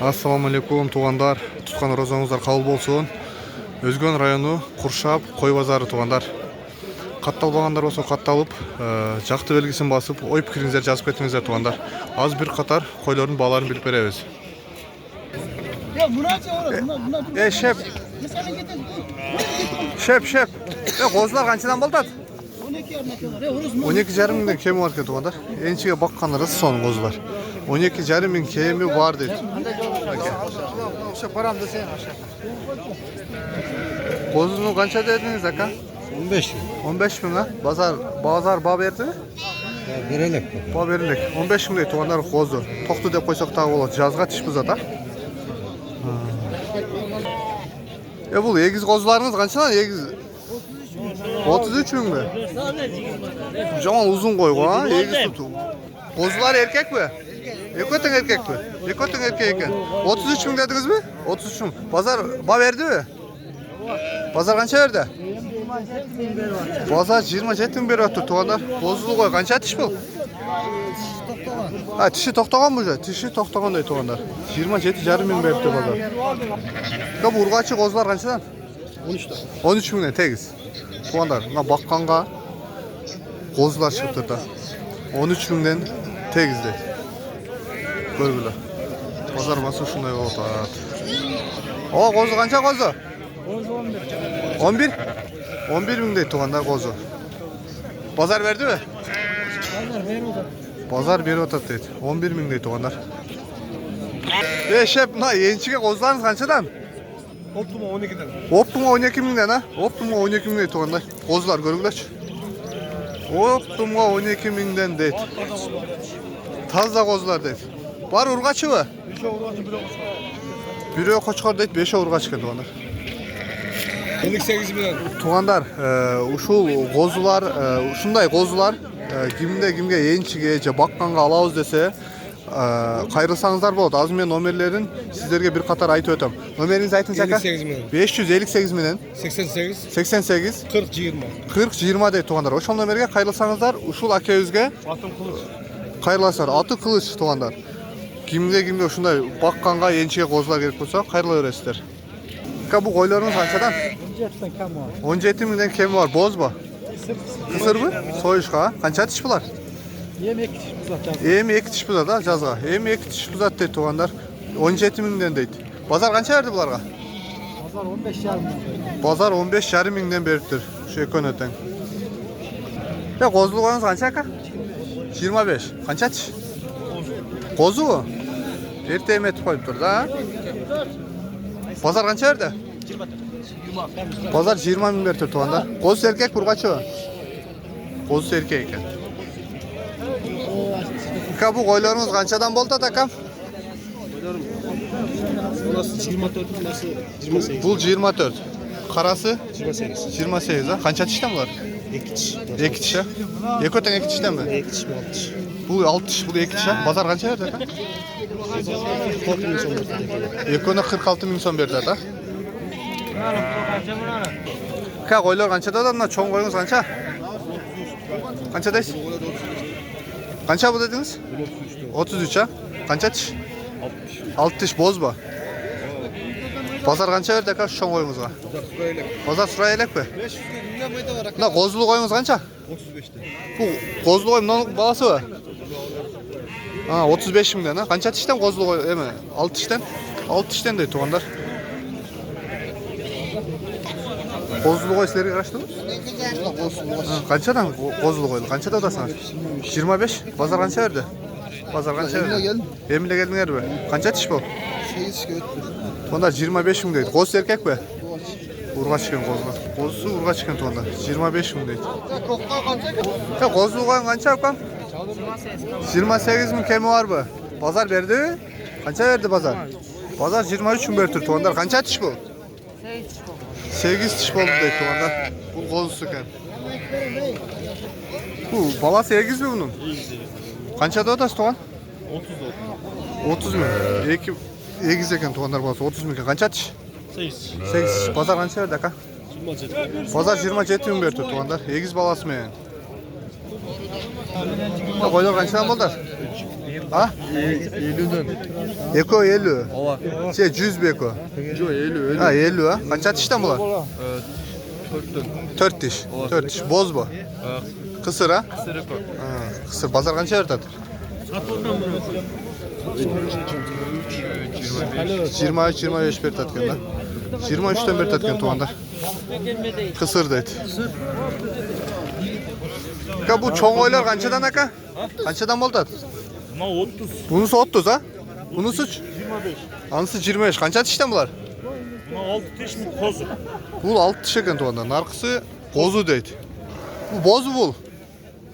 Assalamu alaikum туғандар. Tutқан розаңыздар қабыл болсын. Өзгөн району Куршап кой базары туғандар. Катталбағандар болса катталып, жақты белгісін басып, ой пікіріңіздер жазып кетіңіздер туғандар. Az bir қатар койлордун бааларын билип беребиз. Шеп. Шеп. Козулар канчадан болтат? 12,5 миңден кеми бар екен туғандар. Енчиге баккан ырыс сонун козулар. 12,5 миң кеми бар дейт. Козуну канча дедиңиз ака? 15 bin. 15 миң а? Базар ба берди? Берелек. Ба берилек. 15 миңдей туғандар козу. Токту деп койсок дагы болот. Жазга тиш бузат а? Бул эгиз козуларыңыз канчадан? Эгиз 33 миң бе? Жаман узун койго а? Эгиз туту. Козулар эркек бе? Экөтөң эркек бе? Экөтөң эркек экен. 33 миң дедиңиз бе? 33 миң. Базар ба берди бе? Базар канча берди? Базар 27 миң берип атты туғандар. Козулу кой канча тиш бул? Тиши токтогон бу же? Тиши токтогондой туғандар. 27,5 миң берипти базар. Бул ургачы козулар канчадан? 13 миңден тегиз. Туғандар, мына бакканга козулар чыгып да. 13 миңден тегиз дейт. Көргүлө. Базар басы ушундай болот атат. О, козу канча козу? 11. 11 миңдей туғандар козу. Базар бердиби? Базар берип атат дейт. 11 миңдей туғандар. Шеп, мына енчиге козуларыңыз канчадан? Optuma 12'den. Optuma 12 миңден а? Optuma 12 миңдей туғандар. Козулар көргүлөчү. Optuma 12 миңден дейт. Таза козулар дейт. Бар ургачыбы? 5 urgacı 1 koçkar. Бирөө кочкор дейт, 5 ургач экен туғандар. 58 milyon. Туғандар, ушул козулар, ушундай козулар кимге энчиге же бакканга алабыз десе, кайрылсаңыздар болот. Азыр мен номерлерин сиздерге бир катар айтып өтөм. Номериңизди айтыңыз ака? 58 milyon. 558 менен 88 88 40 20. 40-20 дейт туғандар. Ошол номерге кайрылсаңыздар, ушул акебизге Atım kılıç. кайрыласыздар. Аты кылыч туғандар. Кимге ушундай бакканга энчиге козулар керек болсо, кайрыла бересиздер. Бул койлоруңуз канчадан? 17 миңден кеми бар. Бозбу? Кысырбы? Союшка. Канча тиш булар? Эми 2 тиш бузат да жазга. Эми 2 тиш бузат дейт туғандар. 17 миңден дейт. Базар канча берди буларга? Базар 15,5 миңден бериптир. Ушу экөөнө тең. Козулугуңуз канча ака? 25. Канча тиш? Козу? Эрте эметип коюптур да. Базар канча берди? Базар 20 миң бериптир туғандар. Козу эркек ургачыбы? Козу эркек экен. Бул койлоруңуз канчадан болот ака? Burası 24, burası 28. Бул 24. Карасы 28. 28 а? Канча тиштен булар? 2 tiş. 2 тиш а? Экөтөң 2 тиштенби? 2 tiş mi 6 tiş? Бул 6 тиш, бул 2 тиш а? Базар канча берди ака? 40 milyon son verdi. Экөөнө 46 миң сом берди да. Койлор канчада да? Мына чоң коюңуз канча? Канча дейсиз? Канча бул дедиңиз? 33 а? Канча тиш? 6 тиш бозбу? Базар канча берди ака чоң коюңузга? Базар сурай элекпи? 500 milyon mayda var. Мына козулуу коюңуз канча? 35'te. Бул козулуу кой мунун баласыбы? 35 миңден а? Канча тиштен козулуу кой? Эме 6 тиштен? 6 тиштен дейт туғандар. Козулуу кой силерге караштыбы? Канчадан козулуу кой? Канчада атасыңар? 25. Базар канча берди? Базар канча берди? Эмиле келдиңерби? Канча тиш бул? 8 götür. Туғандар 25 миң дейт. Козу эркек бе? Ургач экен козулар. Козусу ургач экен туғандар. 25 миң дейт. Козулуу койуң канча акам? 28 миң кеми барбы? Базар берди? Канча берди базар? Базар 23 миң бериптир туғандар. Канча тиш бул? 8 тиш болду дейт туғандар. Бул козусу экен. Бул баласы эгизби бунун? Канчада атасыз туган? 30 миң. Эгиз экен туғандар баласы 30 миң. Канча тиш? 8. Базар канча берди ака? Базар 27 миң берди туғандар. Эгиз баласы менен. Койлор канчадан болду? Ha? Eylül'den. Eko 50. Ova. Şey 100 bir eko. Yok Eylül. Ha 50 ha. Kança dişten bular? Törttün. 4 diş. 4 diş. Boz bu. Kısır ha? Sırık o. Ha, kısır. Bazar kança verdi? 23-25 bir tatken da. 23'ten bir tatken tuğanda. Kısır deydi. Ka bu çoğun oylar kançadan aka? Kançadan bol tat? Buna 30. Bunusu 30 ha? Bunusu 25. Anısı 25. Kança dişten bular? Buna 6 diş mi kozu? Bul 6 diş eken tuğanda. Narkısı kozu deydi. Bu boz bul.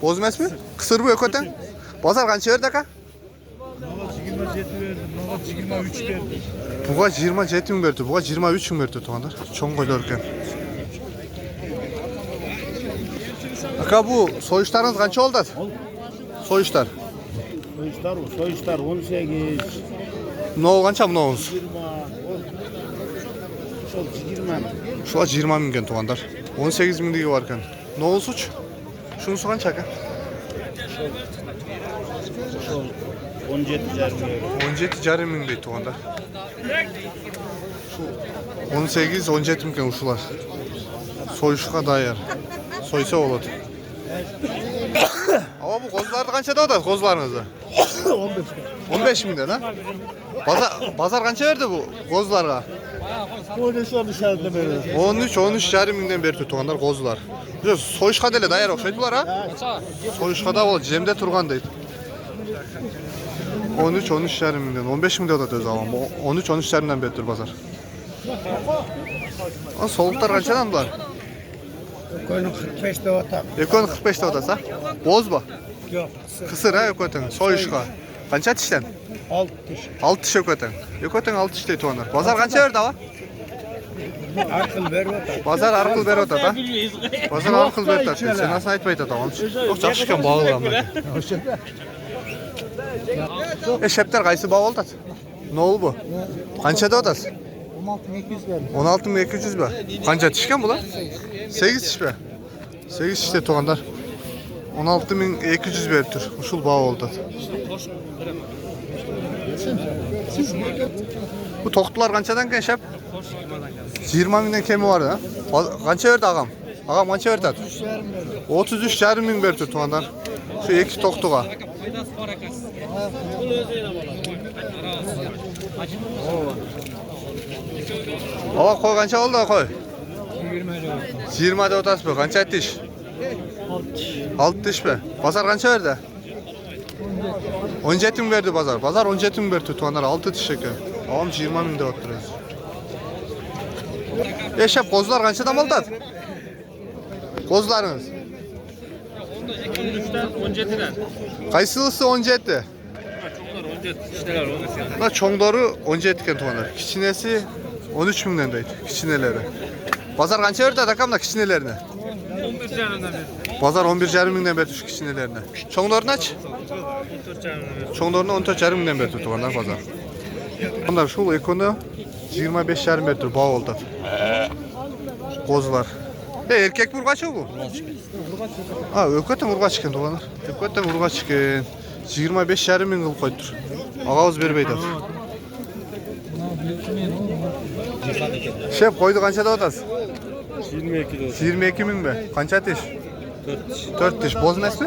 Boz emas mi? Kısır bu ekoten. Bazar kança verdi aka? Buna 27 verdim. Buna 23 verdim. Buğa 27 min berdi. Buğa 23 min berdi tuğanda. Çoğun oylar eken. Aka bu soyuşlarınız kança oldu? Soyuşlar. Soyuşlar 18. No kança mı no'nuz? 20. Şular 20 mingen tuğandar. 18 mindigi varken. No'nuz uç? Şunusu kança aka? 17 verdim. 17 jarım min deydi tuğandar. Şu 18-17 mingen uşular. Soyuşka dayar. Soysa oladı. Ama bu kozlarda kança da kozlarınızda? 15 minden ha? Bazar kança verdi bu kozlarga? 13 dışarıda böyle. 13 jarım minden beri tutuğanlar kozlar. Soyuşka dele dayar okşaydılar ha? Soyuşka da ol, jemde turgan deydi. 13 jarım minden, 15 minden da töz avam. 13 jarımdan beri bazar. Soğuklar kançadan bular? Koyun 45 de otak. Ekon 45 de odası ha? Boz bu. Yok. Kısır ha Ekoten, soyuşka. Kança dişten? 6 diş. 6 diş Ekoten. Ekoten 6 diş deydi tuğanlar. Bazar kança verdi hava? Akıl ver otak. Bazar arkıl ver otat ha? Bazar arkıl ver otat. Sen nasıl aytmaydı tamam. Yok çakışken bağlı ama. Şepter kaysı bağlı otat? Ne oldu bu? Kança da otas? 16.200 verdim. 16.200 be. Kança dişken bu lan? 8 diş be. 8 diş de tuğanlar. 16.200 berdir. Uşul bağ oldu. Bu toktular kançadan gen şep? 20 minden kemi vardı ha? Kança verdi ağam? Ağam kança verdi? 33 yarım min berdir tuğanlar. Şu iki toktuğa. Ava koy kança oldu koy? 20 de otası be. Kança diş? 6 diş be. Bazar kança verdi? 17 min verdi bazar. Bazar 17 min verdi tuğanlar 6 diş eken. Avam 20 min de oturuyoruz. Eşep kozlar kançadan oldu? Kozlarınız? 13'ten 17'den. Kaysılısı 17. Çoklar 17 işler 17. La çoğunları 17 eken tuğanlar. Kiçinesi 13 minden deydi. Kiçineleri. Bazar kança verdi atakamda kiçinelerine. 11 canından verdim. Bazar 11 yarım minden berdi şu kiçinelerine. Çoğunlarını aç. 14 canından verdim. Çoğunlarını 14 yarım minden berdi tuğanlar bazar. Onlar şu ekonu 25 yarım berdi bağ oldu. Kozlar. Erkek burgaç bu? Ha, ökөтен ургач екен тугандар. Ökөтен ургач екен. 25 yarım min kılıp koydur. Ağız berбейди. Şef koydu kança da otası? 22 de 22 min be. Kança diş? 4 diş. 4 diş. Boz nesli?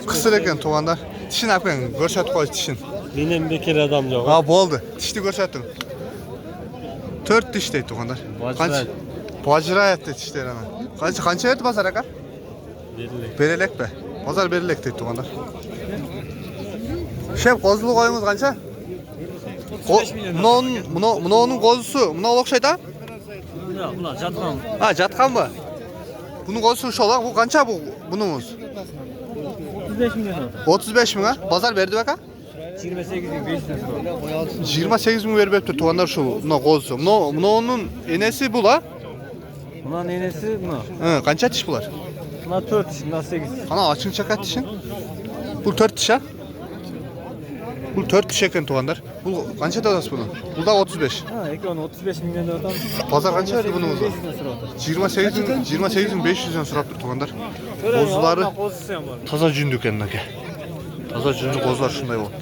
Kısır eken tuğanlar. Dişini yapın. Görşat koy dişin. Benim bekir adam yok. Ha boldu. Dişini görşatın. 4 diş deydi tuğanlar. Vacirayet. Vacirayet de dişler ana. Kança verdi pazar aka? Belli. Berelek be. Pazar berelek deydi tuğanlar. Şef kozulu koyumuz kança? Buna onun kozusu. Buna okşaydı ha? Ya bunlar jatkan. Ha jatkan mı? Bunun kozusu şu olan bu kança bu bunumuz? 35 milyon. 35 mi ha? Pazar verdi baka? 28.500. 28 mi verip ettir tuğanlar şu buna kozusu. Buna onun enesi bu la. Bunların enesi bu. Hı, kança diş bular? Bunlar 4 diş, bunlar 8. Ana açın çakat dişin. Bu 4 diş ha? Bu 4 diş eken tuğanlar. Bu kança da odası bunun? Bu da 35. Ha, ekranı 35 milyon liradan. Pazar kança verdi bunumuza? 28.500'den sırap tuğanlar. Bozuları pozisyon var. taza cündük endeki. Таза жүнлü қозылар шындай болды.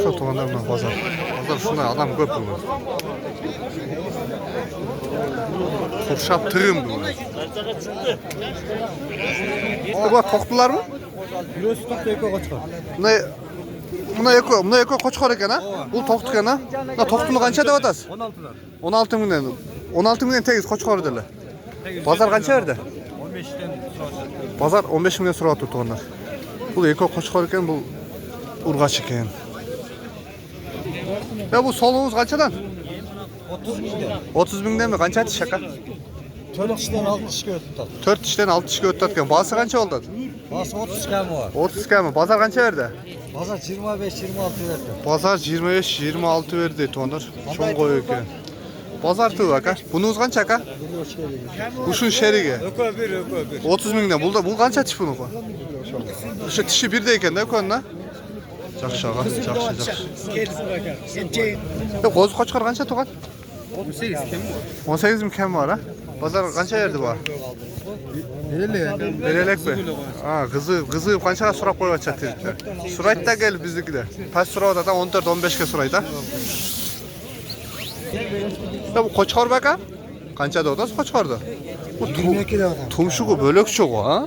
Şu туғандар мына базар. Базар шындай адам көп бүгін. Қоршап тығым бүгін. Бұлар тоқтылар ма? Kilosu tokta eko koçka. Muna eko qo'chqor ekan ha? Bu to'qti ekan ha? Muna to'qtini qancha deb atasiz? 16'dan. 16 mingdan. 16 mingdan tegiz qo'chqor dedilar. Bozor qancha berdi? 15'ten sonra. Bozor 15 mingdan so'rab turibdilar. Bu eko qo'chqor ekan, bu urg'ach ekan. Ya bu soluğunuz qanchadan? 30 mingden. 30 mingdanmi? Qancha aytish aka? 4 kişiden 6 kişi öttü. 4 ishdan 6 ishga o'tayotgan. Basi qancha oldi? Bası 30 kemi var. 30 kami. Bozor qancha berdi? Pazar 25-26 verdi. Bozor 25-26 berdi to'ndir. Cho'ng qo'y ekan. Bozor tu aka. Bununuz qancha aka? Bu shun sherigi. Öko bir. 30 mingdan. Bu qancha tish buni? O'sha tishi birda ekan-da ukanna. Yaxshi ağa, yaxshi. Kelsin bakar. Sen Ya qo'zi qo'chqor qancha tug'an? 18 kemi var. 18 ming kam var ha. Bozor qancha berdi bu? Berelek mi? Ha, kızı qanchaga so'rab qo'yapti teriklar. So'raydi-da kelib biznikida. Past so'raydi, 14-15 ga so'raydi. Ya bu qo'chqor baka? Qancha deyapsiz qo'chqorda? Bu 22 lira. tumshug'i bo'lakchi u, ha?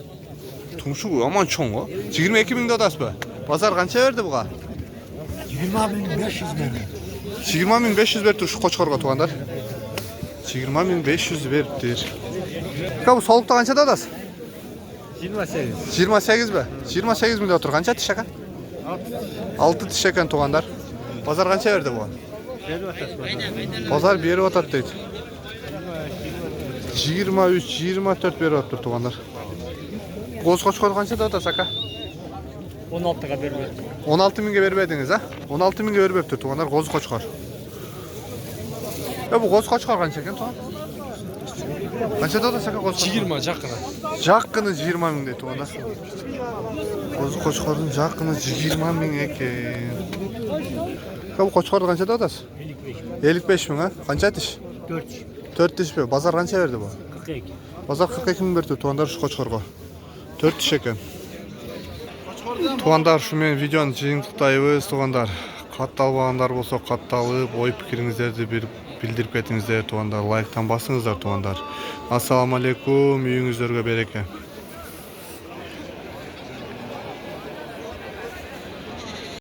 Tumshug'i yomon cho'ng u. 22 ming deyapsizmi? Bozor qancha berdi buga? 20.500 verdi. 20.500 berdi şu qo'chqorga tuğanlar. 20.500 berdi. Ya bu soğukta qancha deyapsiz? 28. 28 mi? 28 ming deyapti. Qancha tish ekan? 6 tish ekan tuğanlar. Bozor qancha berdi bu? Bozor berib o'tadi deydi. 23-24 beryapti tuğanlar. Qo'z qo'chqor qancha deyapsiz aka? 16'ga verdi. 16 mingga bermediniz ha? 16 mingga berib beribdi tuğanlar qo'z qo'chqor. Ya bu qo'z qo'chqor qancha ekan tuğan? Qancha deyapsiz aka qo'z qo'chqor? 20 жақына. Jaqqini 20 ming deydi tuğanlar. Qo'z qo'chqorning jaqqini 20 ming ekan. Ya bu qo'chqor qancha deyapsiz? 55 ming ha? Qancha tish? 4. 4 tish mi? Bozor qancha berdi bu? 42. Bozor 42 ming berdi tuğanlar şu qo'chqorga. 4 tish ekan. Tuğanlar şu men videoni jingtiqtaymiz tuğanlar. Qattalbağanlar bolsa qattalып, ой пикириңиздерди билдирип кетиңиздер туғандар. Лайктан басыңыздар туғандар. Ассаламу алейкум, үйүңүздөргө береке.